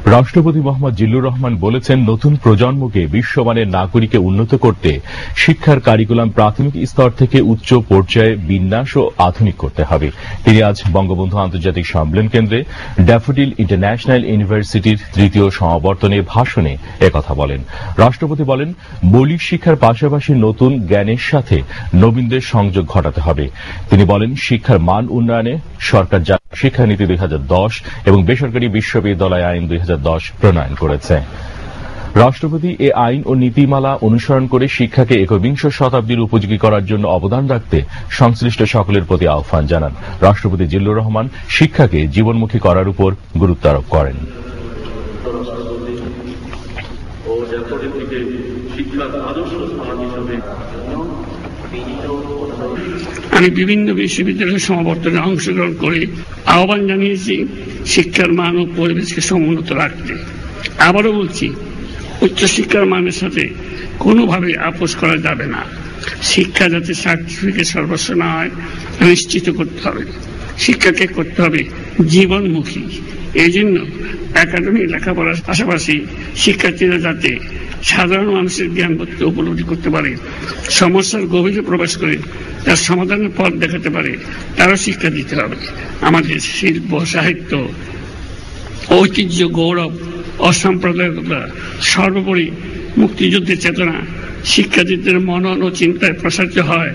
রাষ্ট্রপতি মোহাম্মদ জিল্লুর রহমান বলেছেন, নতুন প্রজন্মকে বিশ্বমানের নাগরিকে উন্নত করতে শিক্ষার কারিকুলাম প্রাথমিক স্তর থেকে উচ্চ পর্যায়ে বিন্যাস ও আধুনিক করতে হবে। তিনি আজ বঙ্গবন্ধু আন্তর্জাতিক সম্মেলন কেন্দ্রে ড্যাফোডিল ইন্টারন্যাশনাল ইউনিভার্সিটির তৃতীয় সমাবর্তনে ভাষণে একথা বলেন। রাষ্ট্রপতি বলেন, মৌলিক শিক্ষার পাশাপাশি নতুন জ্ঞানের সাথে নবীনদের সংযোগ ঘটাতে হবে। তিনি বলেন, শিক্ষার মান উন্নয়নে সরকার শিক্ষানীতি 2010 এবং বেসরকারি বিশ্ববিদ্যালয় আইন 2010 প্রণয়ন করেছে। রাষ্ট্রপতি এ আইন ও নীতিমালা অনুসরণ করে শিক্ষাকে একবিংশ শতাব্দীর উপযোগী করার জন্য অবদান রাখতে সংশ্লিষ্ট সকলের প্রতি আহ্বান জানান। রাষ্ট্রপতি জিল্লুর রহমান শিক্ষাকে জীবনমুখী করার উপর গুরুত্ব আরোপ করেন। আমি বিভিন্ন বিশ্ববিদ্যালয়ের সমাবর্তনে অংশগ্রহণ করে আহ্বান জানিয়েছি শিক্ষার মান ও পরিবেশকে সমুন্নত রাখতে। আবারও বলছি, উচ্চশিক্ষার মানের সাথে কোনোভাবে আপোষ করা যাবে না। শিক্ষা যাতে সার্টিফিকেট সর্বস্ব না হয় নিশ্চিত করতে হবে। শিক্ষাকে করতে হবে জীবনমুখী। এই জন্য একাডেমিক লেখাপড়ার পাশাপাশি শিক্ষার্থীরা যাতে সাধারণ মানুষের জ্ঞান উপলব্ধি করতে পারে, সমস্যার গভীরে প্রবেশ করে তার সমাধানের পথ দেখাতে পারে, তারও শিক্ষা দিতে হবে। আমাদের শিল্প, সাহিত্য, ঐতিহ্য, গৌরব, অসাম্প্রদায়িকতা, সর্বোপরি মুক্তিযুদ্ধের চেতনা শিক্ষার্থীদের মনন ও চিন্তায় প্রসারিত হয়।